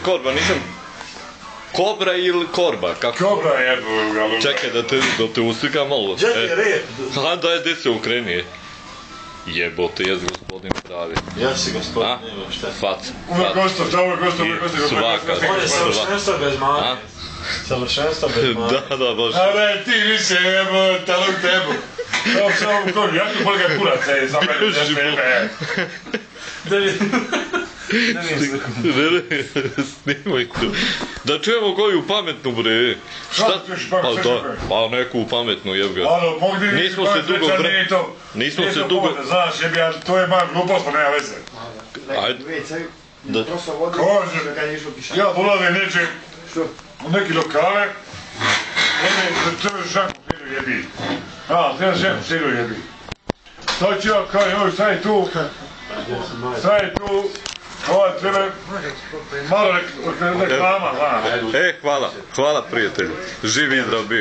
Korba, nisam... Kobra ili korba, kako? Kobra je, ali... Čekaj, da te uslikam malo. Gdje ti je red? Ha, daj, gdje se ukreni. Jebote, jes gospodin pravi. Ja si gospodin, nema šta. Faca. Uvijek gosto, šta uvijek gosto. Svaka. On je savršenstvo bez mane. Savršenstvo bez mane. Da, baš. Ale ti više jebo, talog tebu. Samo u kogu, ja ću bolga kurac, za mene za tebe. Snimaj tu. Da čujemo koju pametnu, bre. Šta ćeš pametnu? Pa neku pametnu, jeb ga. Alo, mogli Nismo se dugo... Nismo se dugo... Znaš, jebi, ali to je bar glupost, pa nema veze. Ajde. Kaže, ja dolazim neće u neki lokale, treba šanku sviđu jebi. Treba šanku sviđu jebi. Sad ću ja kao, joj, sad je tu, ovaj treba malo reklama, znaš. Hvala prijatelju. Živi i zdrav bio.